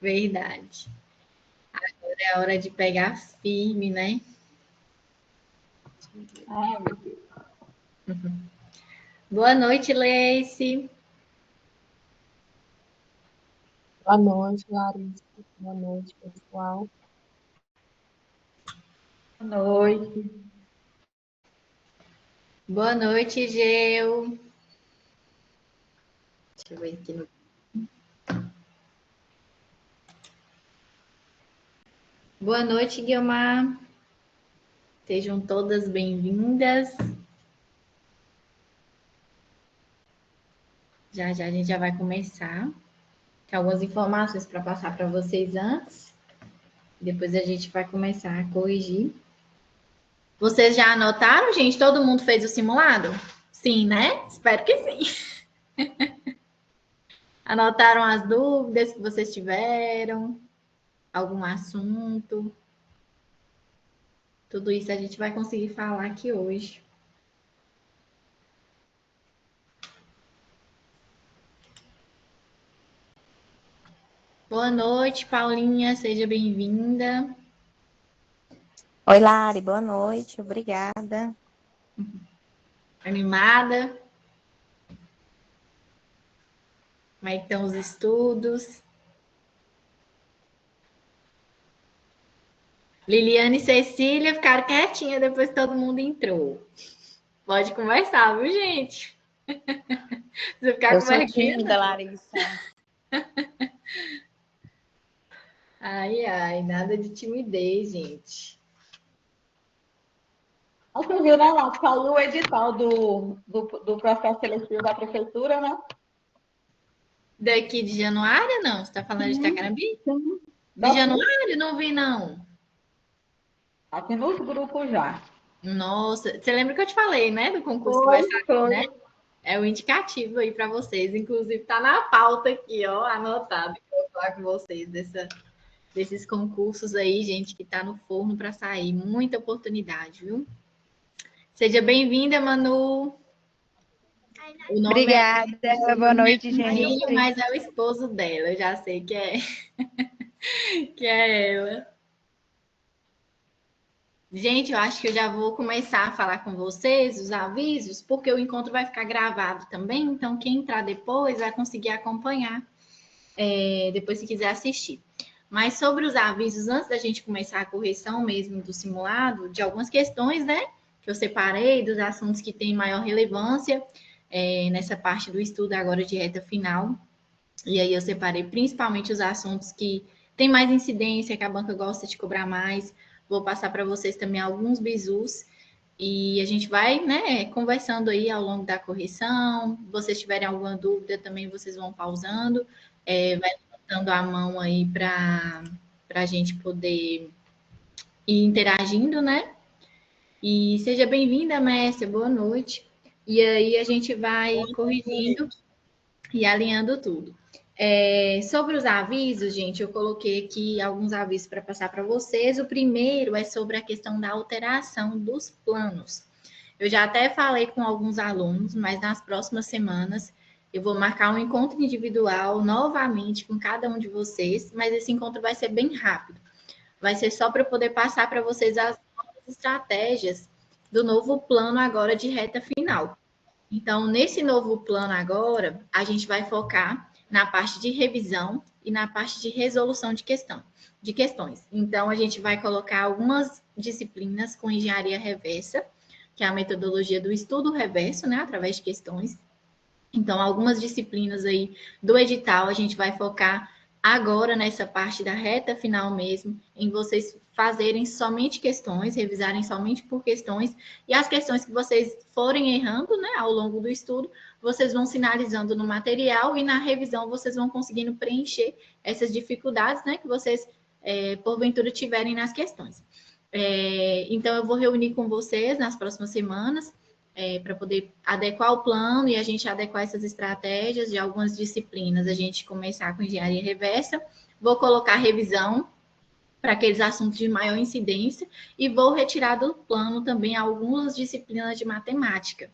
Verdade. Agora é a hora de pegar firme, né? Ai, meu Deus. Boa noite, Leice. Boa noite, Larissa. Boa noite, pessoal. Boa noite. Boa noite, Geu. Deixa eu ver aqui no. Boa noite, Guilmar. Sejam todas bem-vindas. Já já a gente já vai começar. Tem algumas informações para passar para vocês antes. Depois a gente vai começar a corrigir. Vocês já anotaram, gente? Todo mundo fez o simulado? Sim, né? Espero que sim. Anotaram as dúvidas que vocês tiveram? Algum assunto? Tudo isso a gente vai conseguir falar aqui hoje. Boa noite, Paulinha. Seja bem-vinda. Oi, Lari, boa noite, obrigada. Animada? Como é que estão os estudos? Liliane e Cecília ficaram quietinhas depois que todo mundo entrou. Pode conversar, viu, gente? Se ficar Eu com sou vergonha. tímida, Larissa. Ai, ai, nada de timidez, gente. Você viu, né, Lá? Saiu o edital do processo seletivo da prefeitura, né? Daqui de Januário, não? Você está falando de Itacarambi? Sim. De Januário, não vi, não. Aqui nos grupos já. Nossa, você lembra que eu te falei, né? Do concurso que vai sair, Foi. né? É o indicativo aí para vocês. Inclusive, tá na pauta aqui, ó, anotado. Que eu vou falar com vocês desses concursos aí, gente, que tá no forno para sair. Muita oportunidade, viu? Seja bem-vinda, Manu. O nome Obrigada, boa noite, Marinho, gente. mas é o esposo dela. Eu já sei que é, que é ela. Gente, eu acho que eu já vou começar a falar com vocês os avisos, porque o encontro vai ficar gravado também, então quem entrar depois vai conseguir acompanhar, depois se quiser assistir. Mas sobre os avisos, antes da gente começar a correção mesmo do simulado, de algumas questões, né, que eu separei dos assuntos que têm maior relevância nessa parte do estudo agora de reta final. E aí eu separei principalmente os assuntos que têm mais incidência, que a banca gosta de cobrar mais. Vou passar para vocês também alguns bizus e a gente vai, né, conversando aí ao longo da correção. Se vocês tiverem alguma dúvida também, vocês vão pausando, vai levantando a mão aí para a gente poder ir interagindo, né? E seja bem-vinda, Mércia, boa noite. E aí a gente vai corrigindo e alinhando tudo. Sobre os avisos, gente, eu coloquei aqui alguns avisos para passar para vocês. O primeiro é sobre a questão da alteração dos planos. Eu já até falei com alguns alunos, mas nas próximas semanas eu vou marcar um encontro individual novamente com cada um de vocês, mas esse encontro vai ser bem rápido. Vai ser só para eu poder passar para vocês as novas estratégias do novo plano agora de reta final. Então, nesse novo plano agora, a gente vai focar na parte de revisão e na parte de resolução de questões. Então, a gente vai colocar algumas disciplinas com engenharia reversa, que é a metodologia do estudo reverso, né, através de questões. Então, algumas disciplinas aí do edital, a gente vai focar agora nessa parte da reta final mesmo, em vocês fazerem somente questões, revisarem somente por questões, e as questões que vocês forem errando, né, ao longo do estudo, vocês vão sinalizando no material e na revisão vocês vão conseguindo preencher essas dificuldades, né, que vocês, porventura, tiverem nas questões. Então, eu vou reunir com vocês nas próximas semanas, para poder adequar o plano e a gente adequar essas estratégias de algumas disciplinas. A gente começar com engenharia reversa, vou colocar revisão para aqueles assuntos de maior incidência e vou retirar do plano também algumas disciplinas de matemática.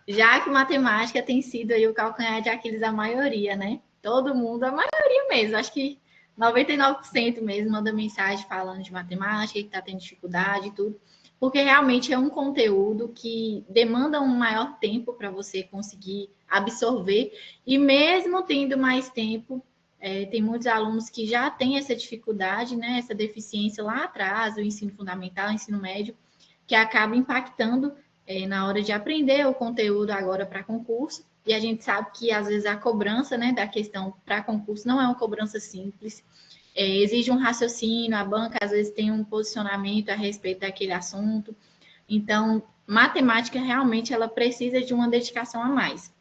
Já que matemática tem sido aí o calcanhar de Aquiles da maioria, né? Todo mundo, a maioria mesmo. Acho que 99% mesmo manda mensagem falando de matemática, que está tendo dificuldade e tudo, porque realmente é um conteúdo que demanda um maior tempo para você conseguir absorver, e mesmo tendo mais tempo, tem muitos alunos que já têm essa dificuldade, né, essa deficiência lá atrás, o ensino fundamental, o ensino médio, que acaba impactando na hora de aprender o conteúdo agora para concurso. E a gente sabe que, às vezes, a cobrança, né, da questão para concurso não é uma cobrança simples. Exige um raciocínio, a banca, às vezes, tem um posicionamento a respeito daquele assunto. Então, matemática, realmente, ela precisa de uma dedicação a mais.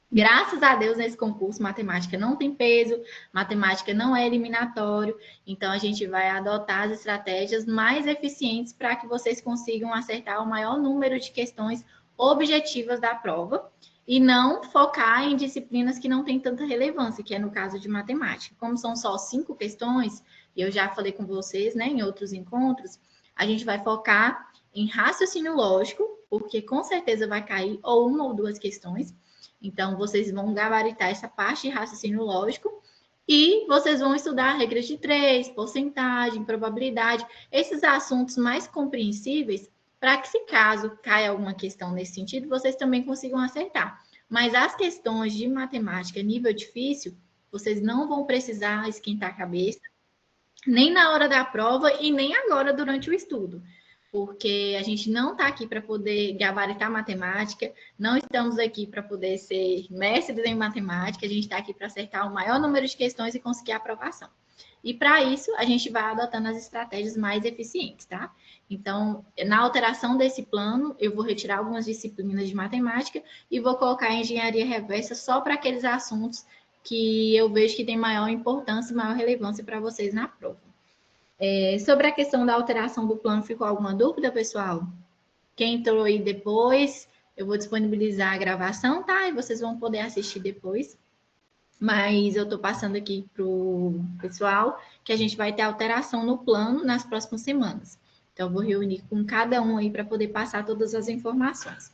Graças a Deus, nesse concurso, matemática não tem peso, matemática não é eliminatório, então a gente vai adotar as estratégias mais eficientes para que vocês consigam acertar o maior número de questões objetivas da prova e não focar em disciplinas que não têm tanta relevância, que é no caso de matemática. Como são só 5 questões, e eu já falei com vocês, né, em outros encontros, a gente vai focar em raciocínio lógico, porque com certeza vai cair ou uma ou duas questões. Então, vocês vão gabaritar essa parte de raciocínio lógico e vocês vão estudar regras de 3, porcentagem, probabilidade, esses assuntos mais compreensíveis, para que, se caso caia alguma questão nesse sentido, vocês também consigam acertar. Mas as questões de matemática nível difícil, vocês não vão precisar esquentar a cabeça, nem na hora da prova e nem agora durante o estudo. Porque a gente não está aqui para poder gabaritar matemática, não estamos aqui para poder ser mestres em matemática, a gente está aqui para acertar o maior número de questões e conseguir a aprovação. E para isso, a gente vai adotando as estratégias mais eficientes, tá? Então, na alteração desse plano, eu vou retirar algumas disciplinas de matemática e vou colocar a engenharia reversa só para aqueles assuntos que eu vejo que tem maior importância e maior relevância para vocês na prova. Sobre a questão da alteração do plano, ficou alguma dúvida, pessoal? Quem entrou aí depois, eu vou disponibilizar a gravação, tá? E vocês vão poder assistir depois. Mas eu estou passando aqui para o pessoal que a gente vai ter alteração no plano nas próximas semanas. Então, eu vou reunir com cada um aí para poder passar todas as informações.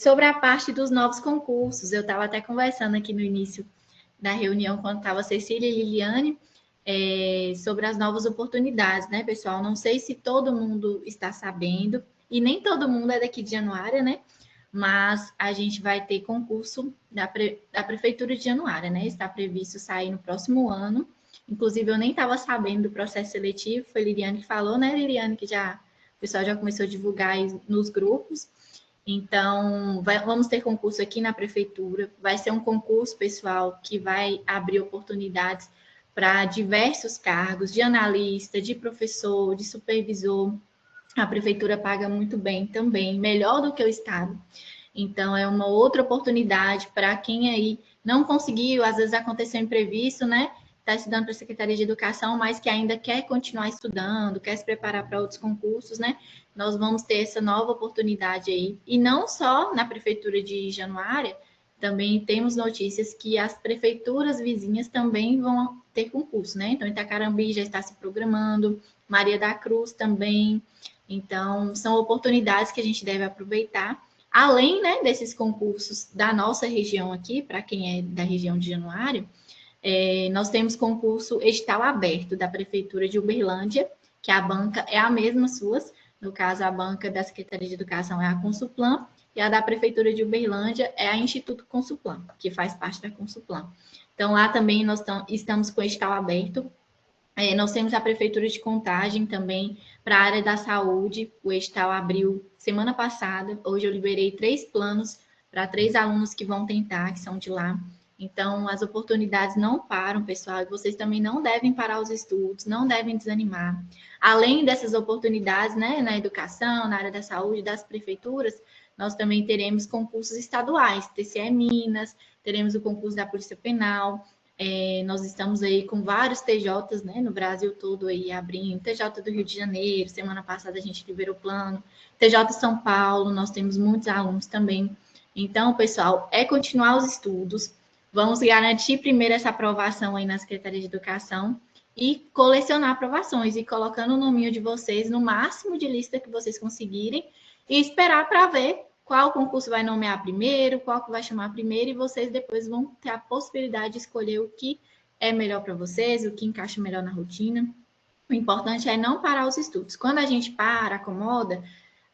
Sobre a parte dos novos concursos, eu estava até conversando aqui no início da reunião, quando estava Cecília e Liliane, sobre as novas oportunidades, né, pessoal? Não sei se todo mundo está sabendo, e nem todo mundo é daqui de Januária, né? Mas a gente vai ter concurso da Prefeitura de Januária, né? Está previsto sair no próximo ano. Inclusive, eu nem estava sabendo do processo seletivo, foi a Liliane que falou, né, Liliane? Que o pessoal já começou a divulgar aí nos grupos. Então, vamos ter concurso aqui na Prefeitura. Vai ser um concurso, pessoal, que vai abrir oportunidades para diversos cargos, de analista, de professor, de supervisor. A prefeitura paga muito bem também, melhor do que o Estado. Então, é uma outra oportunidade para quem aí não conseguiu, às vezes aconteceu imprevisto, né? Está estudando para a Secretaria de Educação, mas que ainda quer continuar estudando, quer se preparar para outros concursos, né? Nós vamos ter essa nova oportunidade aí. E não só na Prefeitura de Januária, também temos notícias que as prefeituras vizinhas também vão ter concurso, né? Então, Itacarambi já está se programando, Maria da Cruz também. Então, são oportunidades que a gente deve aproveitar. Além, né, desses concursos da nossa região aqui, para quem é da região de Januária, nós temos concurso edital aberto da Prefeitura de Uberlândia, que a banca é a mesma suas. No caso, a banca da Secretaria de Educação é a Consuplan, e a da Prefeitura de Uberlândia é a Instituto Consuplan, que faz parte da Consuplan. Então, lá também nós estamos com edital aberto. Nós temos a Prefeitura de Contagem também para a área da saúde. O edital abriu semana passada. Hoje eu liberei 3 planos para 3 alunos que vão tentar, que são de lá. Então, as oportunidades não param, pessoal, e vocês também não devem parar os estudos, não devem desanimar. Além dessas oportunidades, né, na educação, na área da saúde, das prefeituras, nós também teremos concursos estaduais, TCE Minas, teremos o concurso da Polícia Penal. Nós estamos aí com vários TJs, né, no Brasil todo aí abrindo, TJ do Rio de Janeiro, semana passada a gente liberou o plano, TJ São Paulo, nós temos muitos alunos também. Então, pessoal, continuar os estudos, vamos garantir primeiro essa aprovação aí na Secretaria de Educação e colecionar aprovações e colocando o nominho de vocês no máximo de lista que vocês conseguirem e esperar para ver qual concurso vai nomear primeiro, qual que vai chamar primeiro, e vocês depois vão ter a possibilidade de escolher o que é melhor para vocês, o que encaixa melhor na rotina. O importante é não parar os estudos. Quando a gente para, acomoda,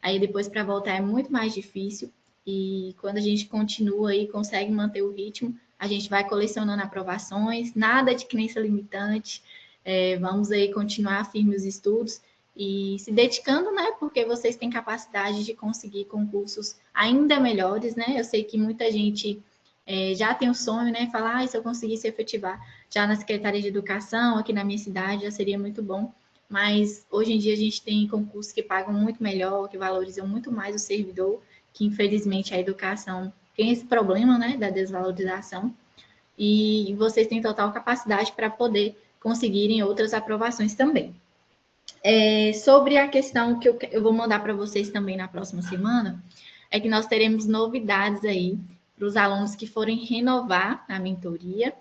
aí depois para voltar é muito mais difícil. E quando a gente continua e consegue manter o ritmo, a gente vai colecionando aprovações, nada de crença limitante. Vamos aí continuar firme os estudos e se dedicando, né? Porque vocês têm capacidade de conseguir concursos ainda melhores, né? Eu sei que muita gente já tem o sonho, né? Falar, se eu conseguisse efetivar já na Secretaria de Educação, aqui na minha cidade, já seria muito bom. Mas hoje em dia a gente tem concursos que pagam muito melhor, que valorizam muito mais o servidor, que infelizmente a educação tem esse problema, né, da desvalorização. E vocês têm total capacidade para poder conseguirem outras aprovações também. Sobre a questão que eu vou mandar para vocês também na próxima semana, é que nós teremos novidades aí para os alunos que forem renovar a mentoria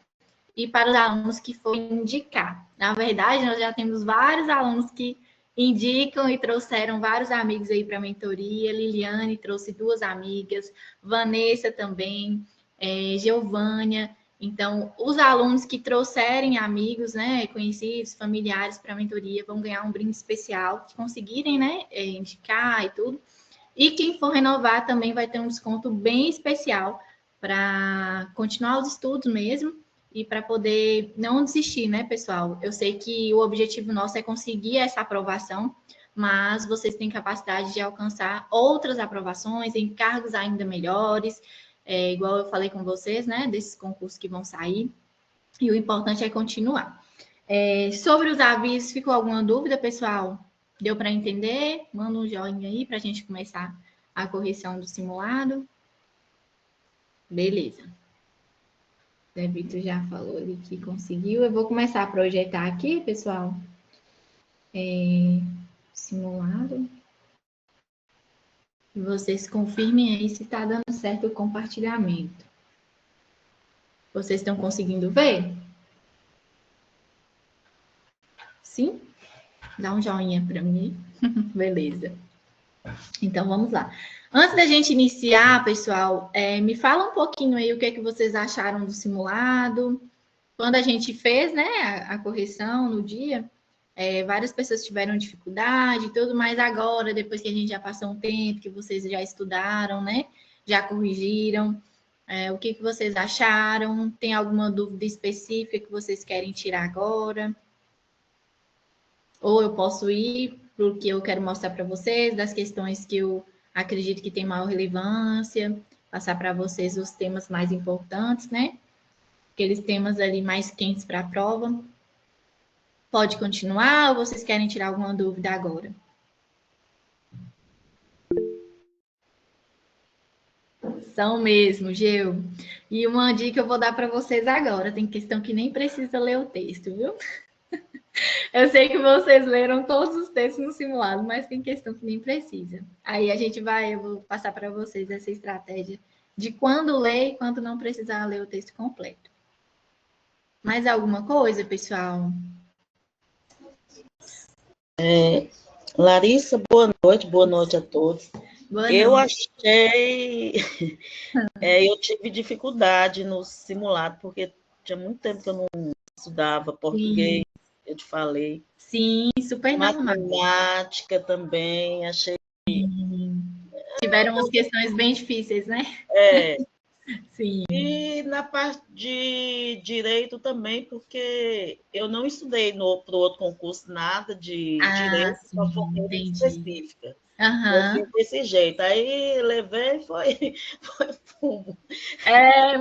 e para os alunos que forem indicar. Na verdade, nós já temos vários alunos que indicam e trouxeram vários amigos aí para a mentoria. Liliane trouxe 2 amigas, Vanessa também, Giovânia. Então, os alunos que trouxerem amigos, né, conhecidos, familiares para a mentoria, vão ganhar um brinde especial, que conseguirem, né, indicar e tudo. E quem for renovar também vai ter um desconto bem especial para continuar os estudos mesmo e para poder não desistir, né, pessoal? Eu sei que o objetivo nosso é conseguir essa aprovação, mas vocês têm capacidade de alcançar outras aprovações em cargos ainda melhores, igual eu falei com vocês, né, desses concursos que vão sair, e o importante é continuar. Sobre os avisos, ficou alguma dúvida, pessoal? Deu para entender? Manda um joinha aí para a gente começar a correção do simulado. Beleza. O Vitor já falou ali que conseguiu. Eu vou começar a projetar aqui, pessoal. Simulado. E vocês confirmem aí se está dando certo o compartilhamento. Vocês estão conseguindo ver? Sim? Dá um joinha para mim. Beleza. Então, vamos lá. Antes da gente iniciar, pessoal, me fala um pouquinho aí o que é que vocês acharam do simulado. Quando a gente fez, né, a correção no dia, várias pessoas tiveram dificuldade e tudo, mas agora, depois que a gente já passou um tempo, que vocês já estudaram, né, já corrigiram, o que que vocês acharam? Tem alguma dúvida específica que vocês querem tirar agora? Ou eu posso ir para o que eu quero mostrar para vocês, das questões que eu acredito que tem maior relevância, passar para vocês os temas mais importantes, né? Aqueles temas ali mais quentes para a prova. Pode continuar ou vocês querem tirar alguma dúvida agora? São mesmo, Geu. E uma dica eu vou dar para vocês agora. Tem questão que nem precisa ler o texto, viu? Eu sei que vocês leram todos os textos no simulado, mas tem questão que nem precisa. Aí eu vou passar para vocês essa estratégia de quando ler e quando não precisar ler o texto completo. Mais alguma coisa, pessoal? Larissa, boa noite a todos. Eu achei, eu tive dificuldade no simulado, porque tinha muito tempo que eu não estudava português, eu te falei. Sim, super normal. Matemática também, achei. Tiveram umas questões bem difíceis, né? Sim. E na parte de direito também, porque eu não estudei para o outro concurso nada de direito, só foquei específica. Eu fiz desse jeito. Aí levei e foi fumo.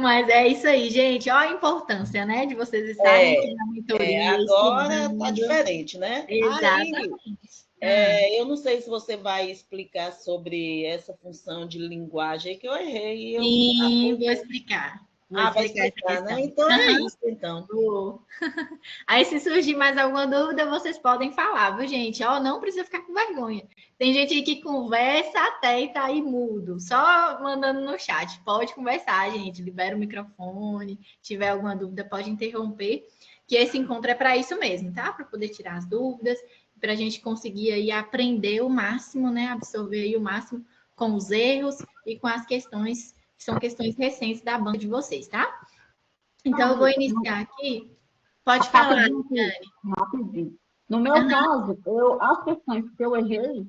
Mas é isso aí, gente. Olha a importância, né? De vocês estarem aqui na mentoria. Agora está diferente, né? Exatamente. Eu não sei se você vai explicar sobre essa função de linguagem que eu errei. Sim, vou explicar. Vai explicar, né? Então é isso, então. Aí, se surgir mais alguma dúvida, vocês podem falar, viu, gente? Não precisa ficar com vergonha. Tem gente aí que conversa até e tá aí mudo, só mandando no chat. Pode conversar, gente. Libera o microfone. Se tiver alguma dúvida, pode interromper. Que esse encontro é para isso mesmo, tá? Para poder tirar as dúvidas, para a gente conseguir aí aprender o máximo, né? Absorver aí o máximo com os erros e com as questões que são questões recentes da banca de vocês, tá? Então, eu vou iniciar aqui Pode falar, Rapidinho, rapidinho. No meu caso, as questões que eu errei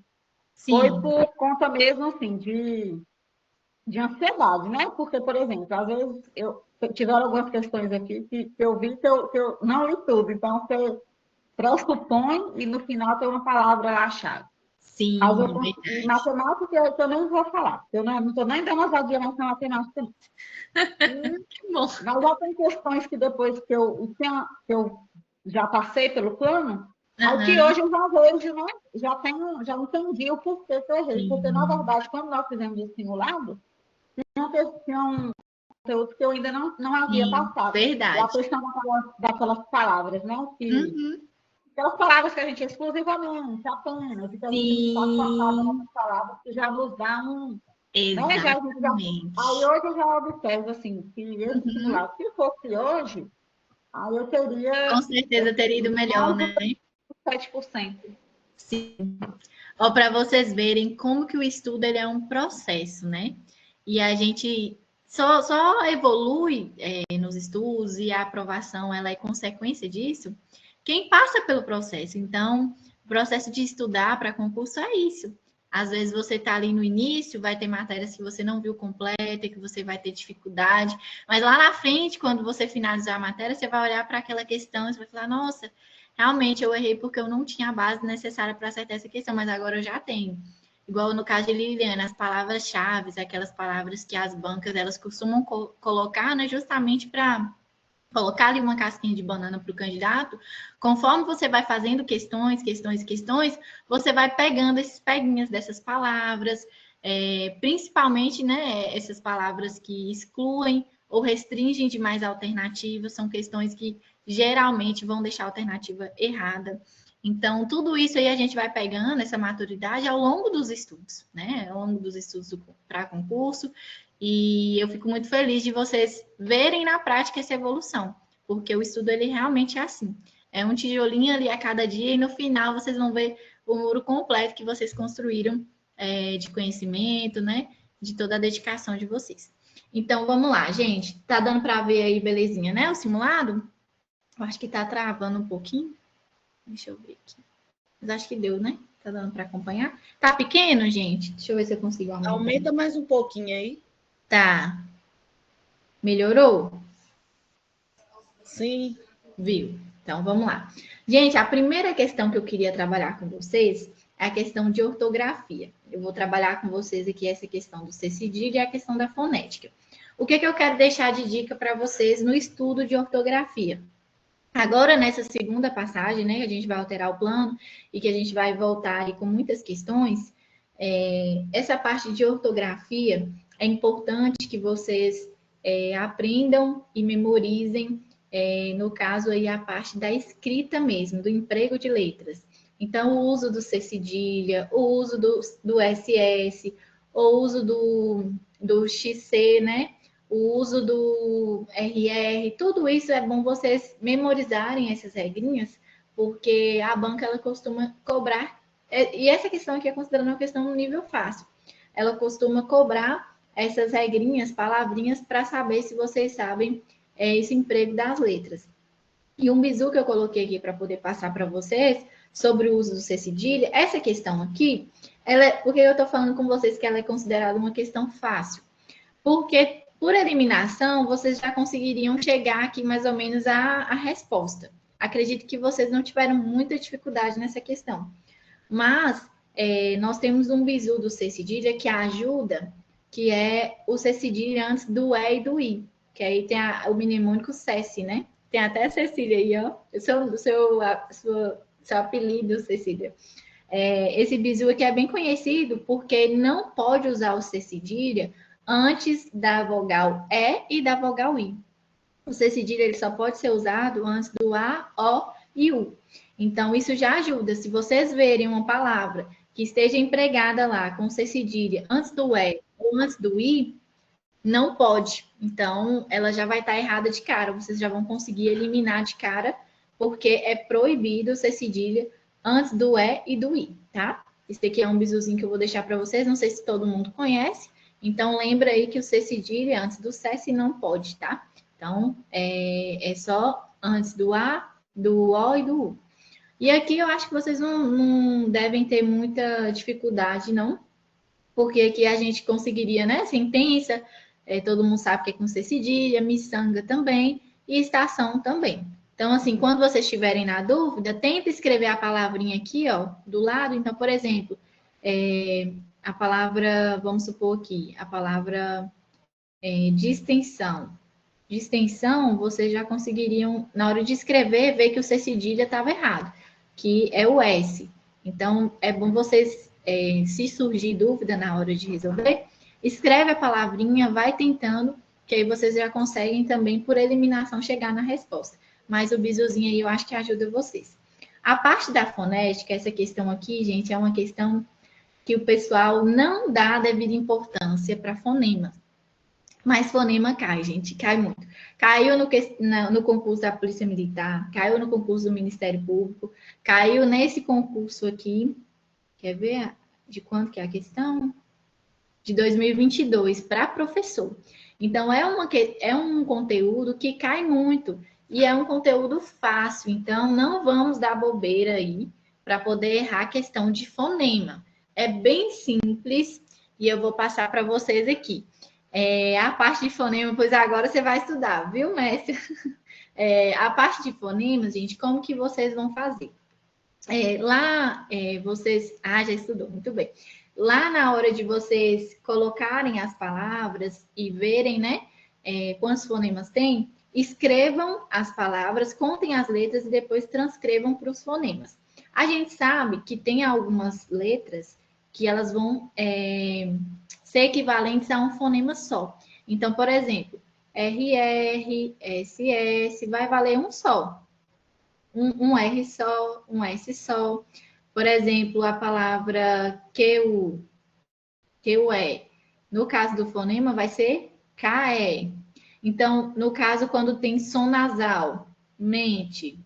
foi sim. por conta mesmo, assim, de ansiedade, né? Porque, por exemplo, às vezes tiveram algumas questões aqui que eu vi que eu não li tudo. Então, você pressupõe e no final tem uma palavra lá-chave. Mas Sim, e verdade. matemática eu nem vou falar. Eu não estou nem dando ousadia mais na matemática. Que bom. Mas já tem questões que depois que eu já passei pelo plano, aí que hoje eu já vejo, né? Já entendi o porquê que eu errei. Porque, na Sim. verdade, quando nós fizemos o simulado, tinha um conteúdo que eu ainda não havia Sim, passado. É a verdade. questão daquelas palavras, né? Uhum. Aquelas palavras que a gente exclusivamente, apenas, e que a gente não está focado Sim, nessas palavras que já nos dá um. Né? Aí exatamente. hoje eu já observo assim, que esse Uhum. simulado, se fosse hoje, aí eu teria Com certeza teria ido melhor, mais né? de 7%. Sim. Ó, para vocês verem como que o estudo ele é um processo, né? E a gente só evolui nos estudos e a aprovação ela é consequência disso. Quem passa pelo processo. Então, o processo de estudar para concurso é isso. Às vezes você está ali no início, vai ter matérias que você não viu completa, que você vai ter dificuldade, mas lá na frente, quando você finalizar a matéria, você vai olhar para aquela questão e vai falar, nossa, realmente eu errei porque eu não tinha a base necessária para acertar essa questão, mas agora eu já tenho. Igual no caso de Liliana, as palavras-chave, aquelas palavras que as bancas elas costumam colocar, né, justamente para colocar ali uma casquinha de banana para o candidato, conforme você vai fazendo questões, você vai pegando esses peguinhas dessas palavras, principalmente, né, essas palavras que excluem ou restringem demais a alternativa, são questões que geralmente vão deixar a alternativa errada. Então, tudo isso aí a gente vai pegando essa maturidade ao longo dos estudos, né? Ao longo dos estudos para concurso, e eu fico muito feliz de vocês verem na prática essa evolução, porque o estudo ele realmente é assim. É um tijolinho ali a cada dia e no final vocês vão ver o muro completo que vocês construíram de conhecimento, né? De toda a dedicação de vocês. Então, vamos lá, gente. Tá dando para ver aí, belezinha, né? O simulado? Eu acho que tá travando um pouquinho. Deixa eu ver aqui. Mas acho que deu, né? Tá dando para acompanhar? Tá pequeno, gente? Deixa eu ver se eu consigo aumentar. Aumenta mais um pouquinho aí. Tá. Melhorou? Sim. Viu? Então, vamos lá. Gente, a primeira questão que eu queria trabalhar com vocês é a questão de ortografia. Eu vou trabalhar com vocês aqui essa questão do C-cedilha e a questão da fonética. O que eu quero deixar de dica para vocês no estudo de ortografia? Agora, nessa segunda passagem, né, que a gente vai alterar o plano e que a gente vai voltar aí com muitas questões, essa parte de ortografia é importante que vocês aprendam e memorizem, no caso aí, a parte da escrita mesmo, do emprego de letras. Então, o uso do C-cedilha, o uso do SS, o uso do XC, né? O uso do RR, tudo isso é bom vocês memorizarem essas regrinhas, porque a banca ela costuma cobrar, e essa questão aqui é considerada uma questão no nível fácil, ela costuma cobrar essas regrinhas, palavrinhas, para saber se vocês sabem esse emprego das letras. E um bizu que eu coloquei aqui para poder passar para vocês sobre o uso do C-cedilha, essa questão aqui, por que eu estou falando com vocês que ela é considerada uma questão fácil? Porque por eliminação, vocês já conseguiriam chegar aqui mais ou menos à resposta. Acredito que vocês não tiveram muita dificuldade nessa questão. Mas nós temos um bizu do C-cedilha que ajuda, que é o C-cedilha antes do E e do I, que aí tem o mnemônico CESC, né? Tem até a Cecília aí, ó. Seu apelido, Cecília. Esse bizu aqui é bem conhecido porque não pode usar o C-cedilha antes da vogal E e da vogal I. O C-cedilha ele só pode ser usado antes do A, O e U. Então, isso já ajuda. Se vocês verem uma palavra que esteja empregada lá com C-cedilha antes do E ou antes do I, não pode. Então, ela já vai estar errada de cara. Vocês já vão conseguir eliminar de cara, porque é proibido o C-cedilha antes do E e do I, tá? Esse aqui é um bizuzinho que eu vou deixar para vocês. Não sei se todo mundo conhece. Então, lembra aí que o C-cedilha antes do C não pode, tá? Então, é só antes do A do O e do U. E aqui eu acho que vocês não devem ter muita dificuldade, não, porque aqui a gente conseguiria, né? Sentença, todo mundo sabe que é com C cedilha, miçanga também, e estação também. Então, assim, quando vocês estiverem na dúvida, tenta escrever a palavrinha aqui, ó, do lado. Então, por exemplo, a palavra, vamos supor aqui, a palavra de extensão. De extensão, vocês já conseguiriam, na hora de escrever, ver que o C cedilha estava errado, que é o S. Então, é bom vocês, se surgir dúvida na hora de resolver, escreve a palavrinha, vai tentando, que aí vocês já conseguem também, por eliminação, chegar na resposta. Mas o bizuzinho aí eu acho que ajuda vocês. A parte da fonética, essa questão aqui, gente, é uma questão que o pessoal não dá devida importância para fonemas. Mas fonema cai, gente, cai muito. Caiu no concurso da Polícia Militar, caiu no concurso do Ministério Público, caiu nesse concurso aqui. Quer ver de quanto que é a questão? De 2022, para professor. Então, é um conteúdo que cai muito e é um conteúdo fácil. Então, não vamos dar bobeira aí para poder errar a questão de fonema. É bem simples e eu vou passar para vocês aqui. A parte de fonema, pois agora você vai estudar, viu, Mestre? A parte de fonemas, gente, como que vocês vão fazer? Vocês... Ah, já estudou, muito bem. Lá na hora de vocês colocarem as palavras e verem, né, quantos fonemas tem, escrevam as palavras, contem as letras e depois transcrevam para os fonemas. A gente sabe que tem algumas letras que elas vão ser equivalentes a um fonema só. Então, por exemplo, RR, SS, vai valer um só. Um R só, um S só. Por exemplo, a palavra QE. No caso do fonema, vai ser KE. Então, no caso, quando tem som nasal, mente.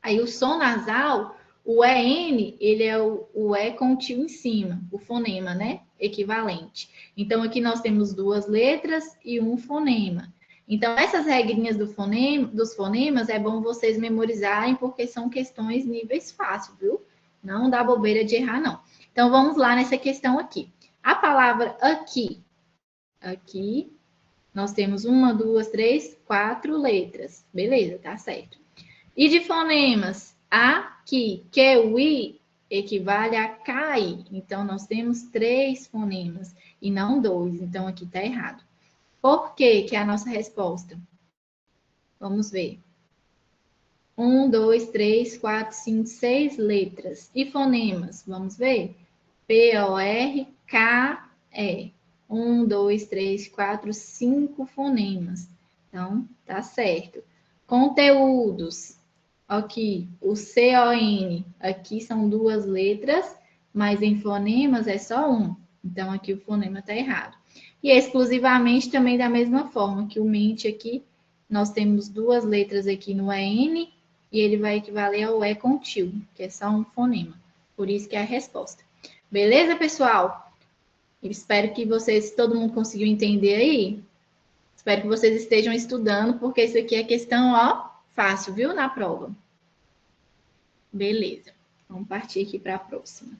Aí, o som nasal, o EN, ele é o E com o tio em cima, o fonema, né? Equivalente. Então, aqui nós temos duas letras e um fonema. Então, essas regrinhas dos fonemas é bom vocês memorizarem, porque são questões níveis fáceis, viu? Não dá bobeira de errar, não. Então, vamos lá nessa questão aqui. A palavra aqui. Aqui, nós temos 1, 2, 3, 4 letras. Beleza, tá certo. E de fonemas, aqui, que, o i, equivale a cai. Então, nós temos 3 fonemas e não 2. Então, aqui tá errado. Por que que é a nossa resposta? Vamos ver. 1, 2, 3, 4, 5, 6 letras. E fonemas? Vamos ver. P-O-R-K-E. 1, 2, 3, 4, 5 fonemas. Então, tá certo. Conteúdos. Aqui, o C-O-N. Aqui são 2 letras, mas em fonemas é só 1. Então, aqui o fonema tá errado. E exclusivamente também da mesma forma que o mente aqui, nós temos 2 letras aqui no EN e ele vai equivaler ao E com tio, que é só um fonema. Por isso que é a resposta. Beleza, pessoal? Eu espero que todo mundo conseguiu entender aí. Espero que vocês estejam estudando, porque isso aqui é questão, ó, fácil, viu, na prova. Beleza. Vamos partir aqui para a próxima.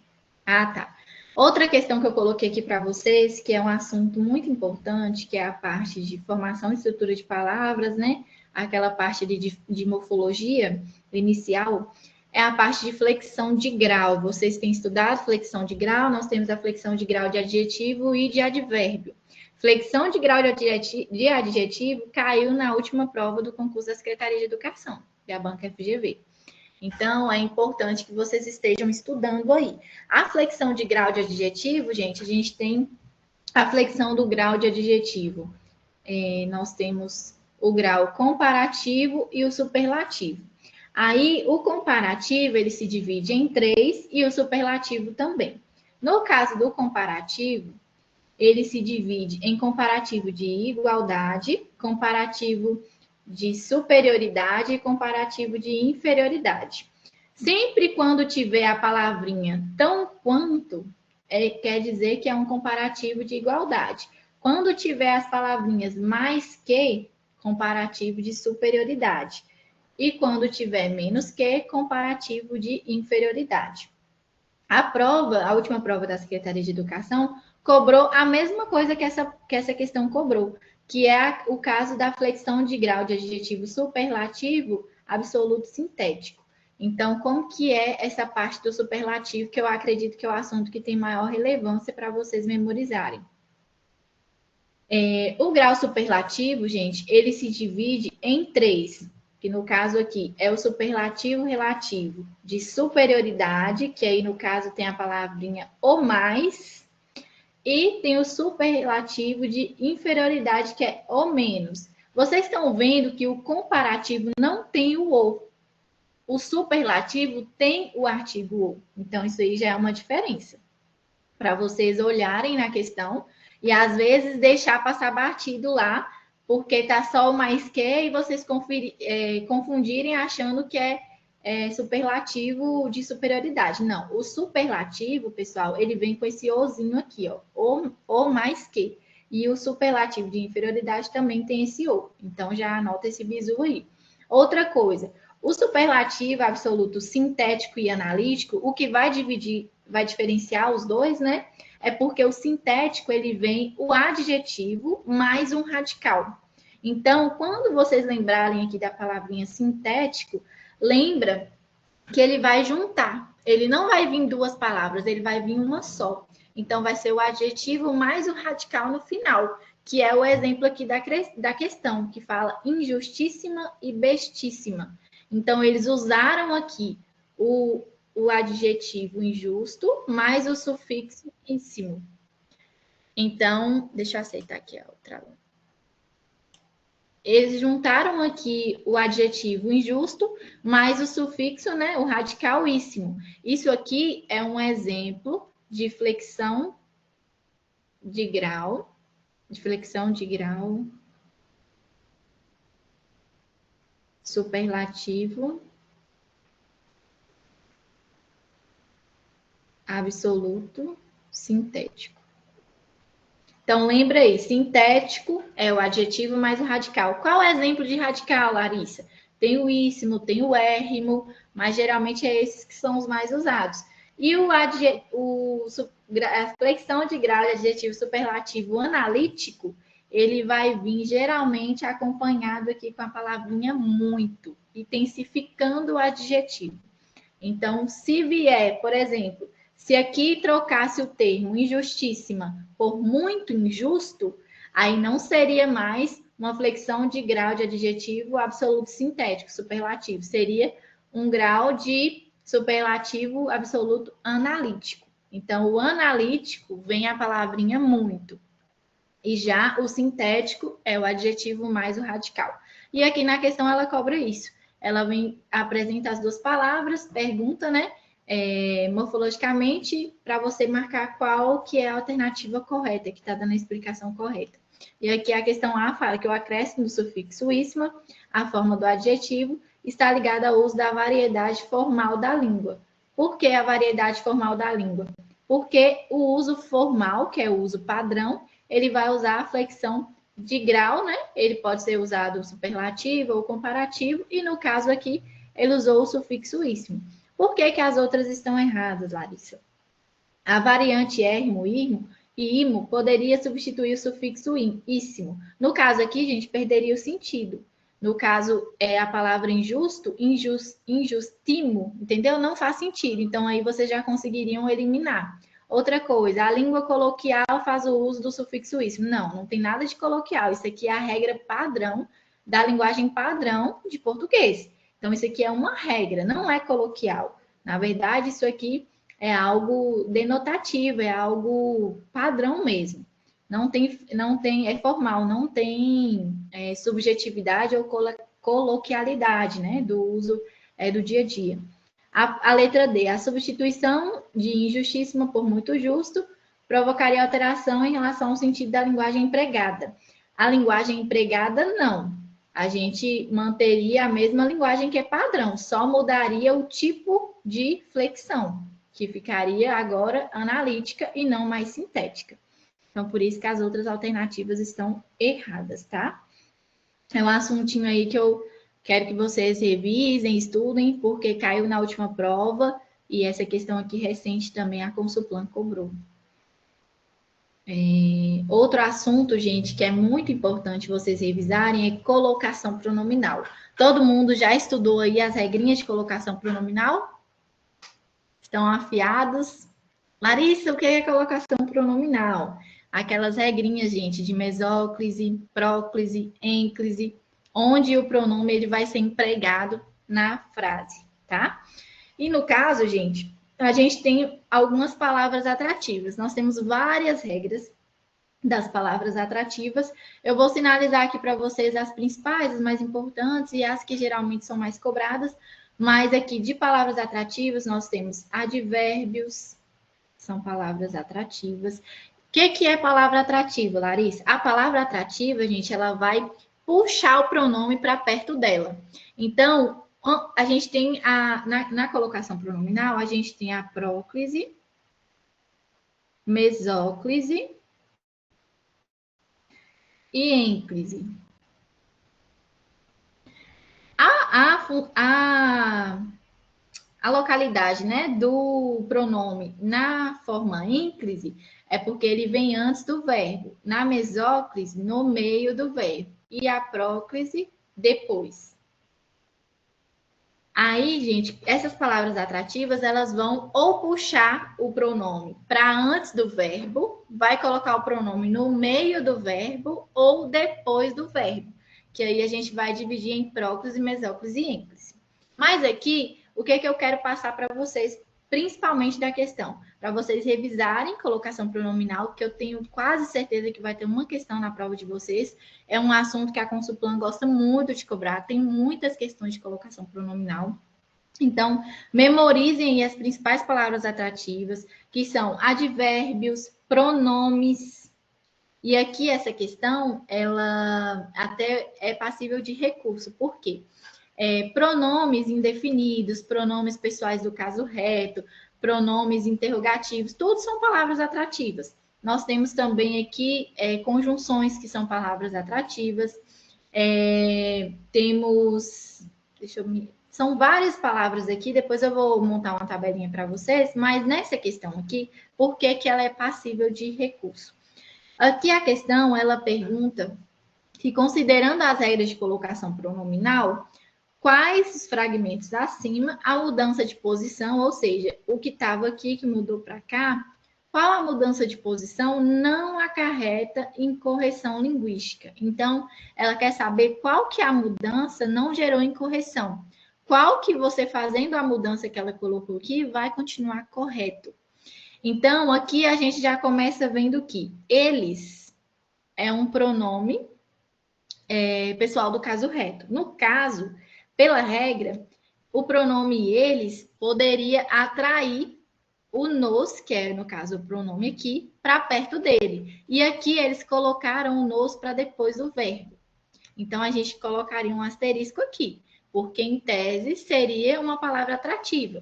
Ah, tá. Outra questão que eu coloquei aqui para vocês, que é um assunto muito importante, que é a parte de formação e estrutura de palavras, né? Aquela parte de morfologia inicial, é a parte de flexão de grau. Vocês têm estudado flexão de grau, nós temos a flexão de grau de adjetivo e de advérbio. Flexão de grau de adjetivo caiu na última prova do concurso da Secretaria de Educação, da banca FGV. Então, é importante que vocês estejam estudando aí. A flexão de grau de adjetivo, gente, a gente tem a flexão do grau de adjetivo. Nós temos o grau comparativo e o superlativo. Aí, o comparativo, ele se divide em 3 e o superlativo também. No caso do comparativo, ele se divide em comparativo de igualdade, comparativo de superioridade e comparativo de inferioridade. Sempre quando tiver a palavrinha tão quanto, quer dizer que é um comparativo de igualdade. Quando tiver as palavrinhas mais que, comparativo de superioridade. e quando tiver menos que, comparativo de inferioridade. A última prova da Secretaria de Educação, cobrou a mesma coisa que essa questão cobrou, que é o caso da flexão de grau de adjetivo superlativo absoluto sintético. Então, como que é essa parte do superlativo, que eu acredito que é o assunto que tem maior relevância para vocês memorizarem. O grau superlativo, gente, ele se divide em 3, que no caso aqui é o superlativo relativo de superioridade, que aí no caso tem a palavrinha ou mais, e tem o superlativo de inferioridade, que é ou menos. Vocês estão vendo que o comparativo não tem o ou. O superlativo tem o artigo ou. Então, isso aí já é uma diferença. Para vocês olharem na questão e, às vezes, deixar passar batido lá, porque tá só o mais que e vocês confundirem achando que é superlativo de superioridade. Não, o superlativo, pessoal, ele vem com esse ozinho aqui, ó, ou mais que. E o superlativo de inferioridade também tem esse ou. Então, já anota esse bizu aí. Outra coisa, o superlativo absoluto sintético e analítico, o que vai diferenciar os dois, né? É porque o sintético, ele vem o adjetivo mais um radical. Então, quando vocês lembrarem aqui da palavrinha sintético, lembra que ele vai juntar. Ele não vai vir duas palavras, ele vai vir uma só. Então, vai ser o adjetivo mais o radical no final, que é o exemplo aqui da questão, que fala injustíssima e bestíssima. Então, eles usaram aqui o adjetivo injusto mais o sufixo íssimo. Então, deixa eu aceitar aqui a outra. Eles juntaram aqui o adjetivo injusto mais o sufixo, né, o radical íssimo. Isso aqui é um exemplo de flexão de grau, superlativo absoluto sintético. Então, lembra aí, sintético é o adjetivo mais o radical. Qual é o exemplo de radical, Larissa? Tem o íssimo, tem o érrimo, mas geralmente é esses que são os mais usados. E a flexão de grau de adjetivo superlativo analítico, ele vai vir geralmente acompanhado aqui com a palavrinha muito, intensificando o adjetivo. Então, se vier, por exemplo, se aqui trocasse o termo injustíssima por muito injusto, aí não seria mais uma flexão de grau de adjetivo absoluto sintético, superlativo. Seria um grau de superlativo absoluto analítico. Então, o analítico vem a palavrinha muito. E já o sintético é o adjetivo mais o radical. E aqui na questão ela cobra isso. Ela apresenta as duas palavras, pergunta, né? Morfologicamente, para você marcar qual que é a alternativa correta, que está dando a explicação correta. E aqui a questão A fala que o acréscimo do sufixo íssima, a forma do adjetivo, está ligada ao uso da variedade formal da língua. Por que a variedade formal da língua? Porque o uso formal, que é o uso padrão, ele vai usar a flexão de grau, né? Ele pode ser usado superlativo ou comparativo, e no caso aqui, ele usou o sufixo íssimo. Por que as outras estão erradas, Larissa? A variante érrimo, irmo e imo poderia substituir o sufixo íssimo. No caso aqui, gente, perderia o sentido. No caso, a palavra injusto, injustimo, entendeu? Não faz sentido. Então, aí vocês já conseguiriam eliminar. Outra coisa, a língua coloquial faz o uso do sufixo íssimo. Não tem nada de coloquial. Isso aqui é a regra padrão da linguagem padrão de português. Então, isso aqui é uma regra, não é coloquial. Na verdade, isso aqui é algo denotativo, é algo padrão mesmo. Não tem, é formal, não tem subjetividade ou coloquialidade, né, do uso do dia a dia. A letra D, a substituição de injustíssima por muito justo provocaria alteração em relação ao sentido da linguagem empregada. A linguagem empregada, não. A gente manteria a mesma linguagem que é padrão, só mudaria o tipo de flexão, que ficaria agora analítica e não mais sintética. Então, por isso que as outras alternativas estão erradas, tá? É um assuntinho aí que eu Quero que vocês revisem, estudem, porque caiu na última prova e essa questão aqui recente também a Consulplan cobrou. Outro assunto, gente, que é muito importante vocês revisarem é colocação pronominal. Todo mundo já estudou aí as regrinhas de colocação pronominal? Estão afiados? Larissa, o que é colocação pronominal? Aquelas regrinhas, gente, de mesóclise, próclise, ênclise, onde o pronome ele vai ser empregado na frase, tá? E no caso, gente, a gente tem algumas palavras atrativas. Nós temos várias regras das palavras atrativas. Eu vou sinalizar aqui para vocês as principais, as mais importantes e as que geralmente são mais cobradas. Mas aqui de palavras atrativas nós temos advérbios, são palavras atrativas. O que é palavra atrativa, Larissa? A palavra atrativa, gente, ela vai puxar o pronome para perto dela. Então, a gente tem na colocação pronominal, a gente tem a próclise, mesóclise e ênclise. A localidade, né, do pronome na forma ênclise é porque ele vem antes do verbo. Na mesóclise, no meio do verbo. E a próclise, depois. Aí, gente, essas palavras atrativas, elas vão ou puxar o pronome para antes do verbo, vai colocar o pronome no meio do verbo ou depois do verbo. Que aí a gente vai dividir em próclise, mesóclise e ênclise. Mas aqui, o que eu quero passar para vocês, principalmente da questão, para vocês revisarem colocação pronominal, que eu tenho quase certeza que vai ter uma questão na prova de vocês. É um assunto que a Consulplan gosta muito de cobrar, tem muitas questões de colocação pronominal. Então, memorizem as principais palavras atrativas, que são advérbios, pronomes. E aqui essa questão, ela até é passível de recurso. Por quê? Pronomes indefinidos, pronomes pessoais do caso reto, pronomes interrogativos, tudo são palavras atrativas. Nós temos também aqui conjunções que são palavras atrativas. São várias palavras aqui, depois eu vou montar uma tabelinha para vocês, mas nessa questão aqui, por que ela é passível de recurso? Aqui a questão, ela pergunta que, considerando as regras de colocação pronominal, quais os fragmentos acima, a mudança de posição, ou seja, o que estava aqui, que mudou para cá, qual a mudança de posição não acarreta incorreção linguística. Então, ela quer saber qual que a mudança não gerou incorreção. Qual que você, fazendo a mudança que ela colocou aqui, vai continuar correto. Então, aqui a gente já começa vendo que eles é um pronome pessoal do caso reto. No caso, pela regra, o pronome eles poderia atrair o nos, que é, no caso, o pronome aqui, para perto dele. E aqui eles colocaram o nos para depois do verbo. Então, a gente colocaria um asterisco aqui, porque, em tese, seria uma palavra atrativa.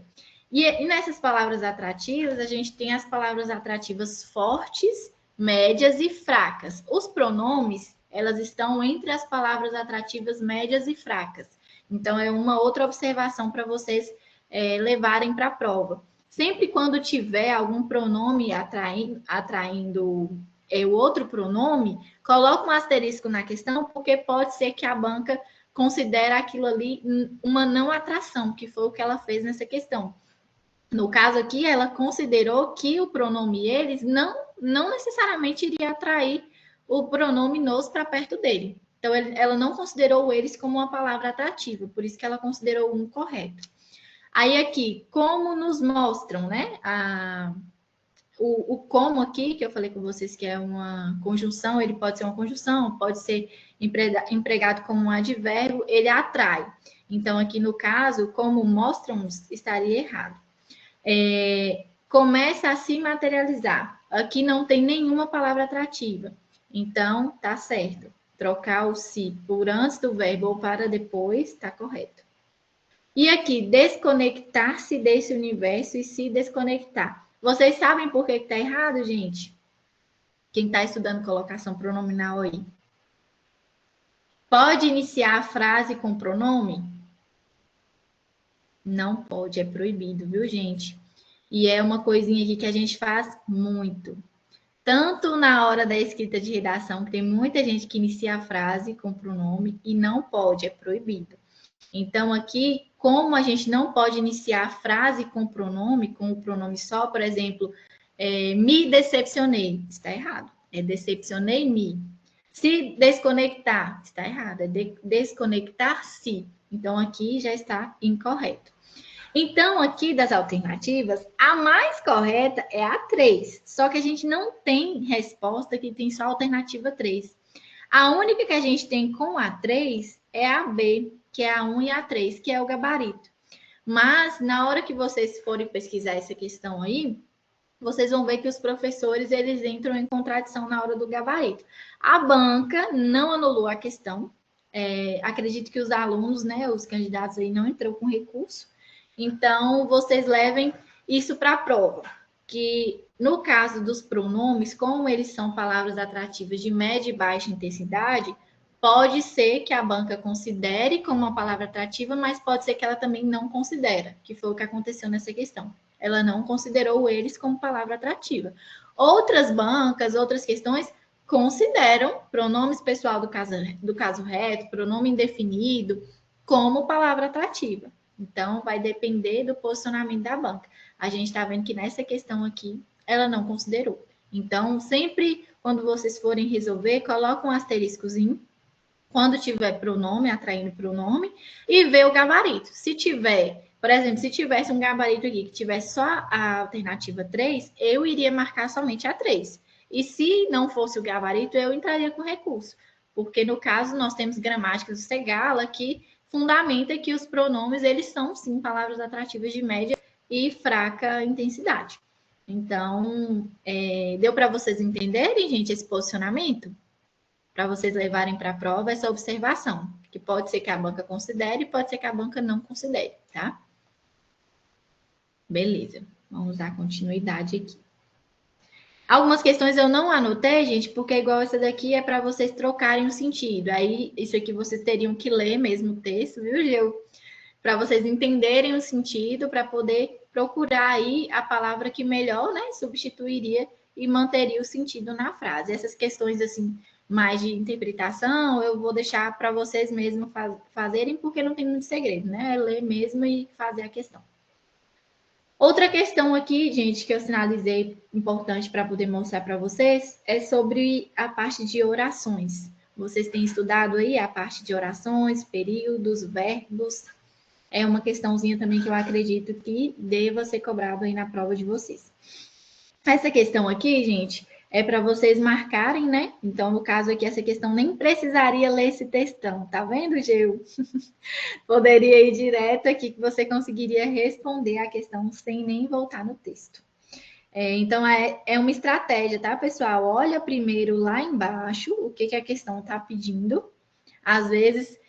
E nessas palavras atrativas, a gente tem as palavras atrativas fortes, médias e fracas. Os pronomes, elas estão entre as palavras atrativas médias e fracas. Então, é uma outra observação para vocês levarem para a prova. Sempre quando tiver algum pronome atraindo o outro pronome, coloca um asterisco na questão, porque pode ser que a banca considere aquilo ali uma não atração, que foi o que ela fez nessa questão. No caso aqui, ela considerou que o pronome eles não necessariamente iria atrair o pronome nos para perto dele. Então, ela não considerou eles como uma palavra atrativa, por isso que ela considerou um correto. Aí aqui, como nos mostram, né? O como aqui, que eu falei com vocês que é uma conjunção, ele pode ser uma conjunção, pode ser empregado como um advérbio, ele atrai. Então, aqui no caso, como mostram, estaria errado. Começa a se materializar. Aqui não tem nenhuma palavra atrativa. Então, tá certo. Trocar o se por antes do verbo ou para depois, tá correto. E aqui, desconectar-se desse universo e se desconectar. Vocês sabem por que tá errado, gente? Quem está estudando colocação pronominal aí. Pode iniciar a frase com pronome? Não pode, é proibido, viu, gente? E é uma coisinha aqui que a gente faz muito. Tanto na hora da escrita de redação, que tem muita gente que inicia a frase com pronome e não pode, é proibido. Então, aqui, como a gente não pode iniciar a frase com pronome, com o pronome só, por exemplo, me decepcionei, está errado. É decepcionei-me. Se desconectar, está errado. É desconectar-se. Então, aqui já está incorreto. Então, aqui das alternativas, a mais correta é a 3. Só que a gente não tem resposta que tem só a alternativa 3. A única que a gente tem com a 3 é a B, que é a 1 e a 3, que é o gabarito. Mas, na hora que vocês forem pesquisar essa questão aí, vocês vão ver que os professores, eles entram em contradição na hora do gabarito. A banca não anulou a questão. Acredito que os alunos, né, os candidatos aí não entrou com recurso. Então, vocês levem isso para a prova, que no caso dos pronomes, como eles são palavras atrativas de média e baixa intensidade, pode ser que a banca considere como uma palavra atrativa, mas pode ser que ela também não considere, que foi o que aconteceu nessa questão. Ela não considerou eles como palavra atrativa. Outras bancas, outras questões, consideram pronomes pessoal do caso reto, pronome indefinido, como palavra atrativa. Então, vai depender do posicionamento da banca. A gente está vendo que nessa questão aqui, ela não considerou. Então, sempre quando vocês forem resolver, coloca um asteriscozinho quando tiver pronome, atraindo pronome, e vê o gabarito. Se tiver, por exemplo, se tivesse um gabarito aqui que tivesse só a alternativa 3, eu iria marcar somente a 3. E se não fosse o gabarito, eu entraria com recurso. Porque, no caso, nós temos gramática do Segala que fundamenta que os pronomes, eles são, sim, palavras atrativas de média e fraca intensidade. Então, deu para vocês entenderem, gente, esse posicionamento? Para vocês levarem para a prova essa observação, que pode ser que a banca considere, pode ser que a banca não considere, tá? Beleza, vamos dar continuidade aqui. Algumas questões eu não anotei, gente, porque igual essa daqui é para vocês trocarem o sentido. Aí, isso aqui vocês teriam que ler mesmo o texto, viu, Gil? Para vocês entenderem o sentido, para poder procurar aí a palavra que melhor, né, substituiria e manteria o sentido na frase. Essas questões, assim, mais de interpretação, eu vou deixar para vocês mesmos fazerem, porque não tem muito segredo, né? É ler mesmo e fazer a questão. Outra questão aqui, gente, que eu sinalizei importante para poder mostrar para vocês, é sobre a parte de orações. Vocês têm estudado aí a parte de orações, períodos, verbos. É uma questãozinha também que eu acredito que deva ser cobrado aí na prova de vocês. Essa questão aqui, gente, é para vocês marcarem, né? Então, no caso aqui, essa questão nem precisaria ler esse textão, tá vendo, Gil? Poderia ir direto aqui, que você conseguiria responder a questão sem nem voltar no texto. Então, é uma estratégia, tá, pessoal? Olha primeiro lá embaixo o que a questão está pedindo. Às vezes,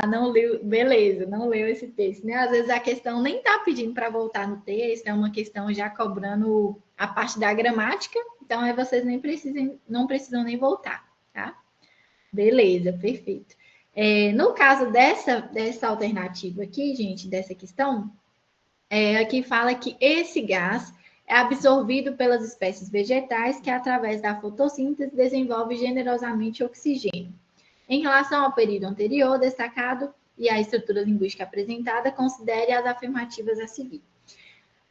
não leu, beleza, não leu esse texto, né? Às vezes a questão nem está pedindo para voltar no texto, é uma questão já cobrando a parte da gramática, então vocês não precisam nem voltar, tá? Beleza, perfeito. No caso dessa alternativa aqui, gente, dessa questão, aqui fala que esse gás é absorvido pelas espécies vegetais que, através da fotossíntese, desenvolve generosamente oxigênio. Em relação ao período anterior destacado e à estrutura linguística apresentada, considere as afirmativas a seguir.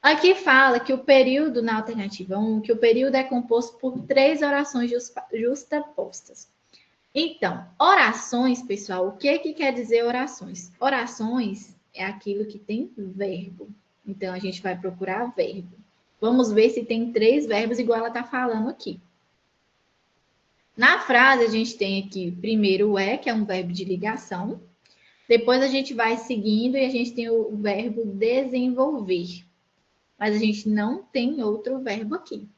Aqui fala que o período, na alternativa 1, que o período é composto por 3 orações justapostas. Então, orações, pessoal, o que quer dizer orações? Orações é aquilo que tem verbo. Então, a gente vai procurar verbo. Vamos ver se tem 3 verbos igual ela está falando aqui. Na frase, a gente tem aqui primeiro o que é um verbo de ligação. Depois a gente vai seguindo e a gente tem o verbo desenvolver. Mas a gente não tem outro verbo aqui.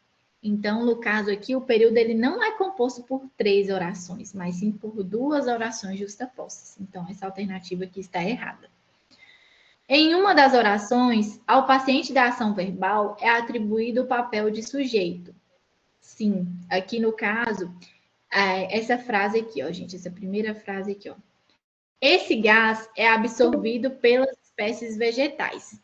Então, no caso aqui, o período ele não é composto por 3 orações, mas sim por 2 orações justapostas. Então, essa alternativa aqui está errada. Em uma das orações, ao paciente da ação verbal é atribuído o papel de sujeito. Sim, aqui no caso, essa frase aqui, ó, gente, essa primeira frase aqui, ó. Esse gás é absorvido pelas espécies vegetais.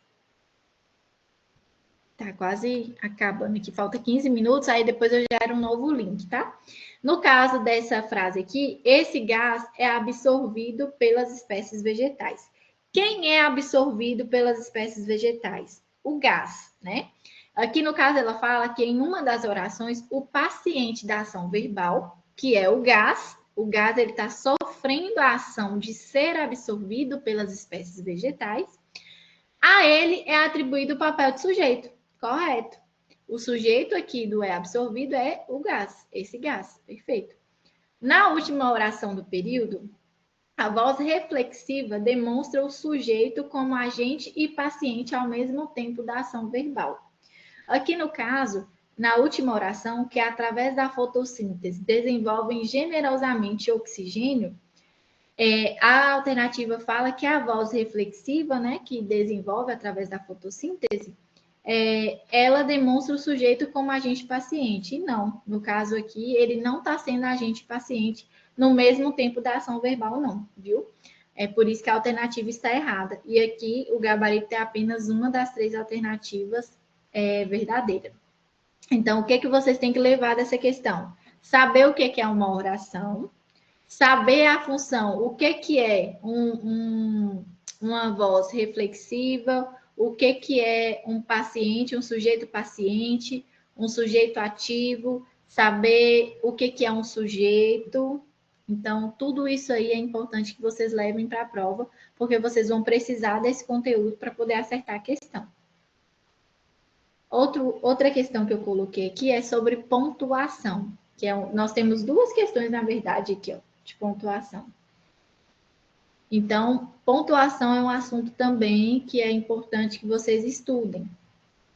Tá quase acabando aqui, falta 15 minutos, aí depois eu gero um novo link, tá? No caso dessa frase aqui, esse gás é absorvido pelas espécies vegetais. Quem é absorvido pelas espécies vegetais? O gás, né? Aqui no caso ela fala que em uma das orações, o paciente da ação verbal, que é o gás ele está sofrendo a ação de ser absorvido pelas espécies vegetais, a ele é atribuído o papel de sujeito, correto? O sujeito aqui do é absorvido é o gás, esse gás, perfeito. Na última oração do período, a voz reflexiva demonstra o sujeito como agente e paciente ao mesmo tempo da ação verbal. Aqui no caso, na última oração, que através da fotossíntese desenvolvem generosamente oxigênio, a alternativa fala que a voz reflexiva, né, que desenvolve através da fotossíntese, ela demonstra o sujeito como agente paciente. E não, no caso aqui, ele não está sendo agente paciente no mesmo tempo da ação verbal, não, viu? É por isso que a alternativa está errada. E aqui o gabarito é apenas uma das 3 alternativas verdadeira. Então, o que vocês têm que levar dessa questão? Saber o que é uma oração, saber a função, o que é uma voz reflexiva, o que é um paciente, um sujeito paciente, um sujeito ativo, saber o que é um sujeito. Então, tudo isso aí é importante que vocês levem para a prova, porque vocês vão precisar desse conteúdo para poder acertar a questão. Outra questão que eu coloquei aqui é sobre pontuação, que nós temos 2 questões, na verdade, aqui, ó, de pontuação. Então, pontuação é um assunto também que é importante que vocês estudem.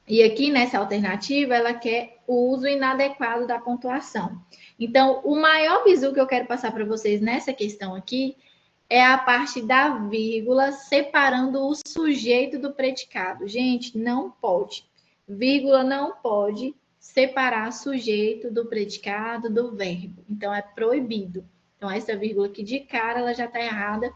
E aqui nessa alternativa, ela quer o uso inadequado da pontuação. Então, o maior bizu que eu quero passar para vocês nessa questão aqui é a parte da vírgula separando o sujeito do predicado. Gente, não pode. Vírgula não pode separar sujeito do predicado do verbo. Então, é proibido. Então, essa vírgula aqui de cara, ela já está errada.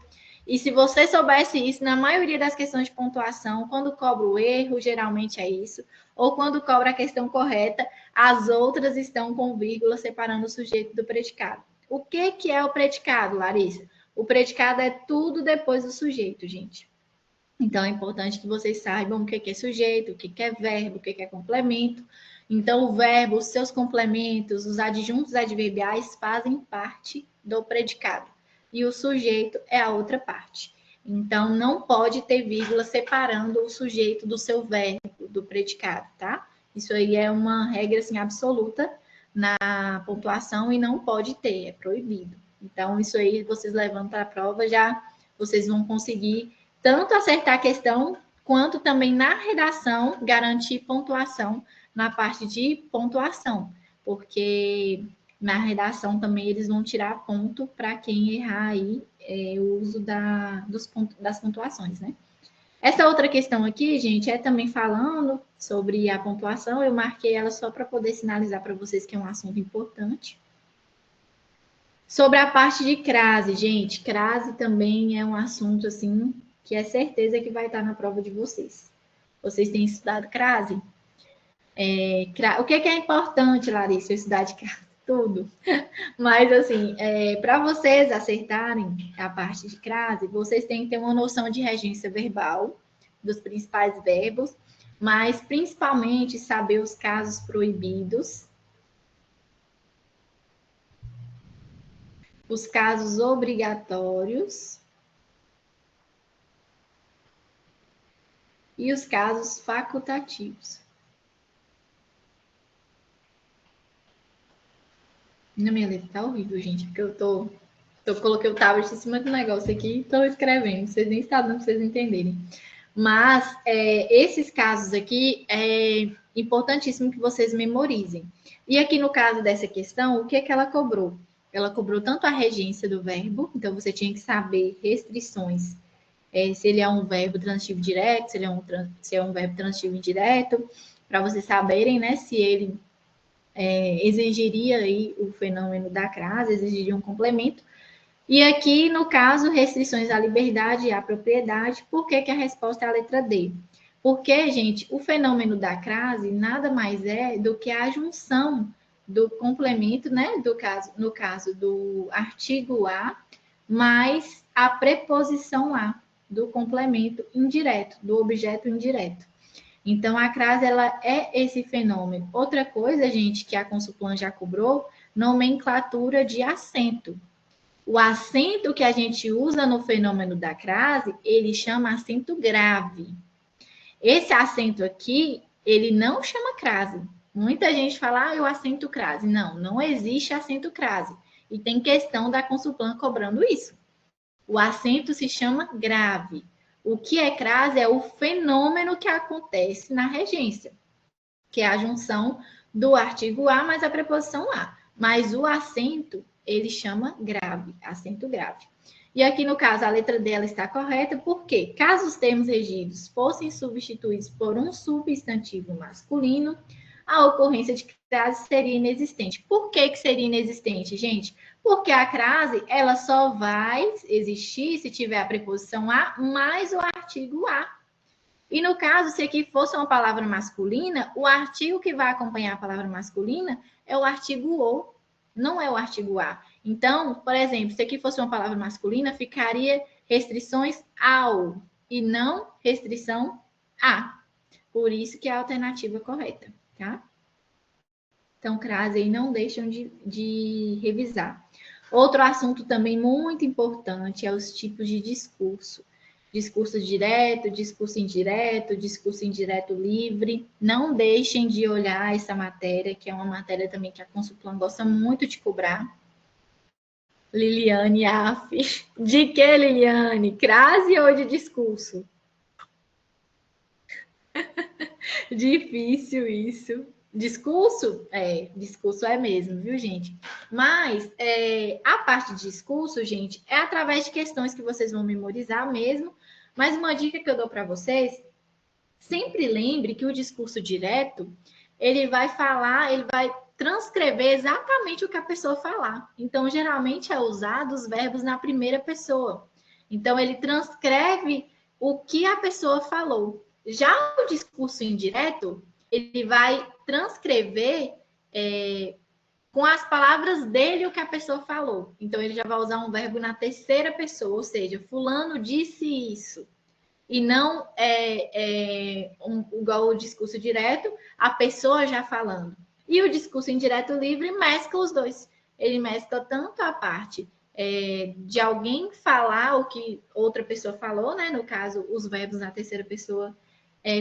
E se você soubesse isso, na maioria das questões de pontuação, quando cobra o erro, geralmente é isso, ou quando cobra a questão correta, as outras estão com vírgula separando o sujeito do predicado. O que é o predicado, Larissa? O predicado é tudo depois do sujeito, gente. Então, é importante que vocês saibam o que é sujeito, o que é verbo, o que é complemento. Então, o verbo, os seus complementos, os adjuntos adverbiais fazem parte do predicado. E o sujeito é a outra parte. Então, não pode ter vírgula separando o sujeito do seu verbo, do predicado, tá? Isso aí é uma regra, assim, absoluta na pontuação e não pode ter, é proibido. Então, isso aí, vocês levando para a prova, já vocês vão conseguir tanto acertar a questão, quanto também na redação garantir pontuação na parte de pontuação, porque na redação também eles vão tirar ponto para quem errar aí o uso das pontuações, né? Essa outra questão aqui, gente, é também falando sobre a pontuação, eu marquei ela só para poder sinalizar para vocês que é um assunto importante. Sobre a parte de crase, gente, crase também é um assunto, assim, que é certeza que vai estar na prova de vocês. Vocês têm estudado crase? O que é importante, Larissa, eu estudar de crase? Tudo. Mas, assim, para vocês acertarem a parte de crase, vocês têm que ter uma noção de regência verbal, dos principais verbos, mas, principalmente, saber os casos proibidos, os casos obrigatórios e os casos facultativos. Na minha letra tá horrível, gente, porque eu coloquei o tablet em cima do negócio aqui e estou escrevendo. Vocês nem estão dando para vocês entenderem. Mas esses casos aqui é importantíssimo que vocês memorizem. E aqui no caso dessa questão, o que é que ela cobrou? Ela cobrou tanto a regência do verbo, então você tinha que saber restrições, se ele é um verbo transitivo direto, se é um verbo transitivo indireto, para vocês saberem, né, se ele exigiria aí o fenômeno da crase, exigiria um complemento. E aqui, no caso, restrições à liberdade e à propriedade, por que que a resposta é a letra D? Porque, gente, o fenômeno da crase nada mais é do que a junção do complemento, né? No caso do artigo A, mais a preposição a do complemento indireto, do objeto indireto. Então, a crase, ela é esse fenômeno. Outra coisa, gente, que a Consulplan já cobrou, nomenclatura de acento. O acento que a gente usa no fenômeno da crase, ele chama acento grave. Esse acento aqui, ele não chama crase. Muita gente fala, o acento crase. Não, não existe acento crase. E tem questão da Consulplan cobrando isso. O acento se chama grave. O que é crase é o fenômeno que acontece na regência, que é a junção do artigo A mais a preposição a. Mas o acento, ele chama grave, acento grave. E aqui, no caso, a letra dela está correta, porque caso os termos regidos fossem substituídos por um substantivo masculino, a ocorrência de crase seria inexistente. Por que seria inexistente, gente? Porque a crase, ela só vai existir se tiver a preposição a mais o artigo a. E no caso, se aqui fosse uma palavra masculina, o artigo que vai acompanhar a palavra masculina é o artigo o, não é o artigo a. Então, por exemplo, se aqui fosse uma palavra masculina, ficaria restrições ao e não restrição a. Por isso que é a alternativa correta, tá? Então, crase aí não deixam de revisar. Outro assunto também muito importante é os tipos de discurso. Discurso direto, discurso indireto livre. Não deixem de olhar essa matéria, que é uma matéria também que a Consulplan gosta muito de cobrar. Liliane Aff. De que, Liliane? Crase ou de discurso? Difícil isso. Discurso? Discurso é mesmo, viu, gente? Mas a parte de discurso, gente, é através de questões que vocês vão memorizar mesmo. Mas uma dica que eu dou para vocês, sempre lembre que o discurso direto, ele vai transcrever exatamente o que a pessoa falar. Então, geralmente é usado os verbos na primeira pessoa. Então, ele transcreve o que a pessoa falou. Já o discurso indireto, ele vai transcrever com as palavras dele o que a pessoa falou. Então, ele já vai usar um verbo na terceira pessoa, ou seja, fulano disse isso. E não igual o discurso direto, a pessoa já falando. E o discurso indireto livre mescla os dois. Ele mescla tanto a parte de alguém falar o que outra pessoa falou, né? No caso, os verbos na terceira pessoa,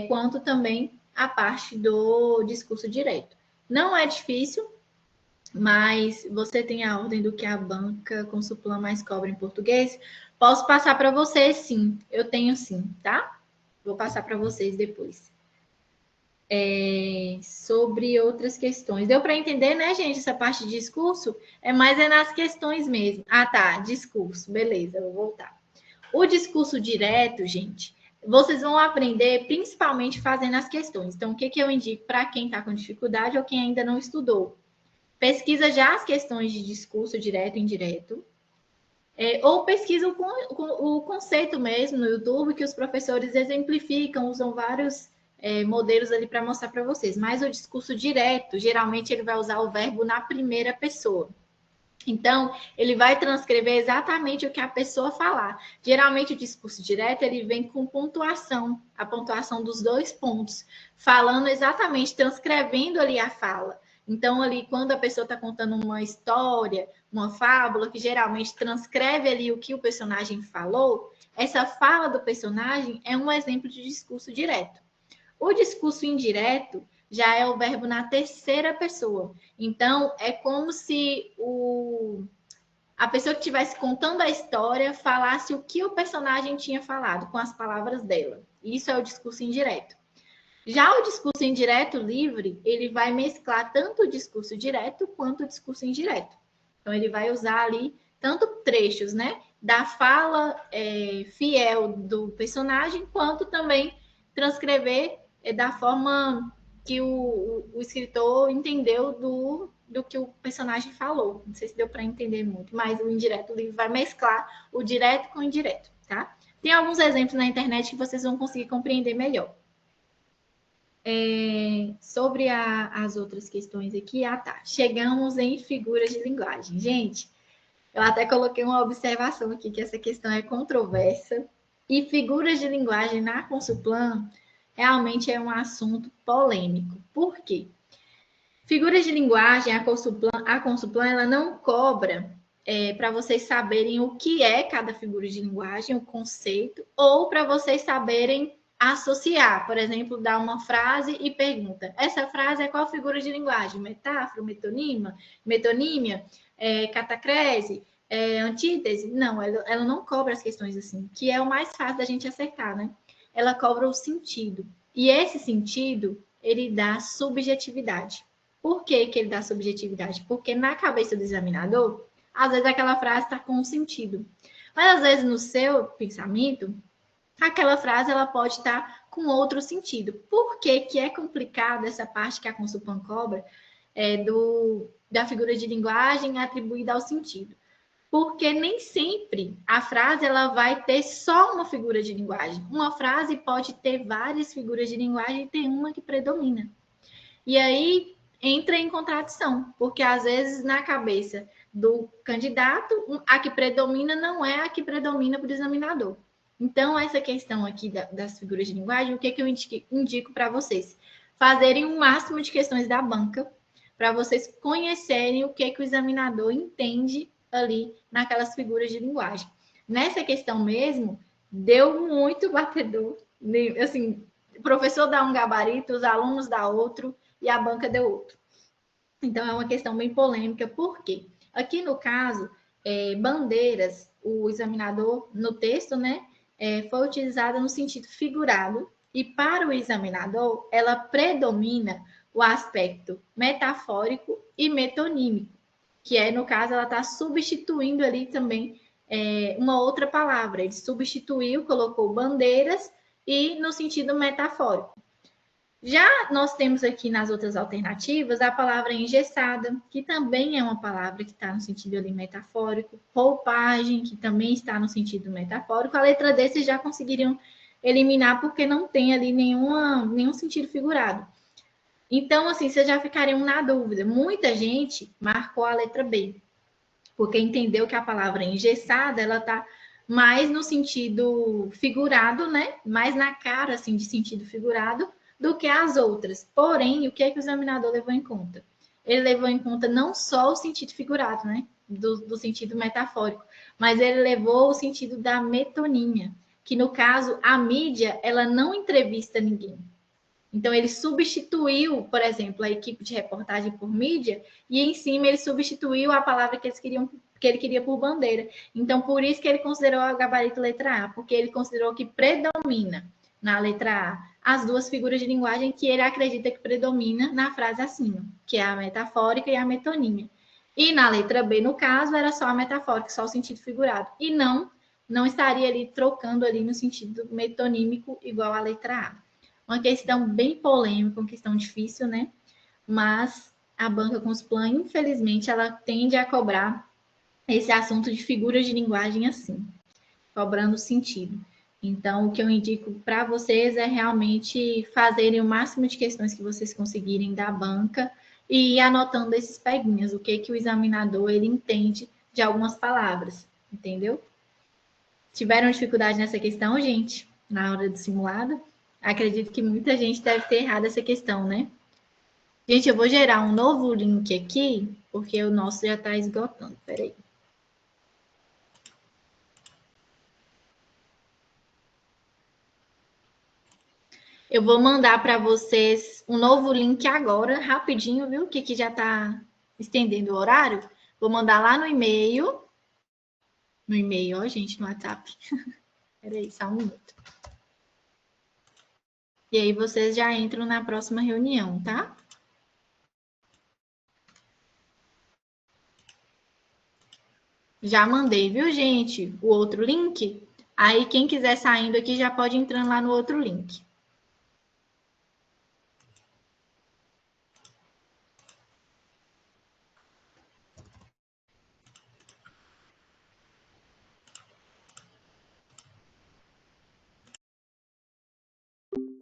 quanto também a parte do discurso direto. Não é difícil, mas você tem a ordem do que a banca Consulplan mais cobra em português. Posso passar para vocês, sim. Eu tenho sim, tá? Vou passar para vocês depois. Sobre outras questões. Deu para entender, né, gente? Essa parte de discurso mas é nas questões mesmo. Ah, tá. Discurso. Beleza, vou voltar. O discurso direto, gente, vocês vão aprender principalmente fazendo as questões. Então, o que eu indico para quem está com dificuldade ou quem ainda não estudou? Pesquisa já as questões de discurso direto e indireto. Ou pesquisa o conceito mesmo no YouTube, que os professores exemplificam, usam vários modelos ali para mostrar para vocês. Mas o discurso direto, geralmente ele vai usar o verbo na primeira pessoa. Então, ele vai transcrever exatamente o que a pessoa falar. Geralmente, o discurso direto, ele vem com pontuação, a pontuação dos 2 pontos, falando exatamente, transcrevendo ali a fala. Então, ali, quando a pessoa está contando uma história, uma fábula, que geralmente transcreve ali o que o personagem falou, essa fala do personagem é um exemplo de discurso direto. O discurso indireto já é o verbo na terceira pessoa. Então, é como se a pessoa que estivesse contando a história falasse o que o personagem tinha falado, com as palavras dela. Isso é o discurso indireto. Já o discurso indireto livre, ele vai mesclar tanto o discurso direto quanto o discurso indireto. Então, ele vai usar ali tanto trechos, né, da fala fiel do personagem, quanto também transcrever da forma que o escritor entendeu do que o personagem falou. Não sei se deu para entender muito, mas o indireto, o livro vai mesclar o direto com o indireto, tá? Tem alguns exemplos na internet que vocês vão conseguir compreender melhor. Sobre as outras questões aqui, tá. Chegamos em figuras de linguagem. Gente, eu até coloquei uma observação aqui, que essa questão é controversa. E figuras de linguagem na Consulplan realmente é um assunto polêmico. Por quê? Figuras de linguagem, a Consulplan ela não cobra para vocês saberem o que é cada figura de linguagem, o conceito, ou para vocês saberem associar. Por exemplo, dar uma frase e pergunta: essa frase é qual figura de linguagem? Metáfora, metonímia, catacrese, antítese? Não, ela não cobra as questões assim, que é o mais fácil da gente acertar, né? Ela cobra o sentido. E esse sentido, ele dá subjetividade. Por que ele dá subjetividade? Porque na cabeça do examinador, às vezes aquela frase está com um sentido. Mas às vezes no seu pensamento, aquela frase ela pode estar com outro sentido. Por que é complicado essa parte que a Consulplan cobra da figura de linguagem atribuída ao sentido? Porque nem sempre a frase ela vai ter só uma figura de linguagem. Uma frase pode ter várias figuras de linguagem e tem uma que predomina. E aí entra em contradição, porque às vezes na cabeça do candidato, a que predomina não é a que predomina para o examinador. Então, essa questão aqui das figuras de linguagem, o que eu indico para vocês? Fazerem o máximo de questões da banca, para vocês conhecerem o que o examinador entende ali naquelas figuras de linguagem. Nessa questão mesmo, deu muito batedor. Assim, o professor dá um gabarito, os alunos dá outro, e a banca deu outro. Então, é uma questão bem polêmica. Por quê? Aqui, no caso, bandeiras, o examinador, no texto, né, foi utilizada no sentido figurado, e para o examinador, ela predomina o aspecto metafórico e metonímico, que no caso, ela está substituindo ali também uma outra palavra. Ele substituiu, colocou bandeiras, e no sentido metafórico. Já nós temos aqui nas outras alternativas a palavra engessada, que também é uma palavra que está no sentido ali metafórico, roupagem, que também está no sentido metafórico. A letra D vocês já conseguiriam eliminar porque não tem ali nenhum sentido figurado. Então, assim, vocês já ficariam na dúvida. Muita gente marcou a letra B, porque entendeu que a palavra engessada, ela está mais no sentido figurado, né? Mais na cara, assim, de sentido figurado, do que as outras. Porém, o que o examinador levou em conta? Ele levou em conta não só o sentido figurado, né? Do sentido metafórico, mas ele levou o sentido da metonímia, que no caso, a mídia, ela não entrevista ninguém. Então, ele substituiu, por exemplo, a equipe de reportagem por mídia, e em cima ele substituiu a palavra que ele queria por bandeira. Então, por isso que ele considerou a gabarito letra A, porque ele considerou que predomina na letra A as duas figuras de linguagem que ele acredita que predomina na frase acima, que é a metafórica e a metonímia. E na letra B, no caso, era só a metafórica, só o sentido figurado. E não estaria ali trocando ali no sentido metonímico igual a letra A. Uma questão bem polêmica, uma questão difícil, né? Mas a banca Consulplan, infelizmente, ela tende a cobrar esse assunto de figuras de linguagem assim, cobrando sentido. Então, o que eu indico para vocês é realmente fazerem o máximo de questões que vocês conseguirem da banca e ir anotando esses peguinhas, o que o examinador ele entende de algumas palavras, entendeu? Tiveram dificuldade nessa questão, gente, na hora do simulado? Acredito que muita gente deve ter errado essa questão, né? Gente, eu vou gerar um novo link aqui, porque o nosso já está esgotando. Peraí. Eu vou mandar para vocês um novo link agora, rapidinho, viu? Que já está estendendo o horário. Vou mandar lá no e-mail. No e-mail, ó, gente, no WhatsApp. Peraí, só um minuto. E aí vocês já entram na próxima reunião, tá? Já mandei, viu, gente? O outro link. Aí, quem quiser saindo aqui já pode entrar lá no outro link.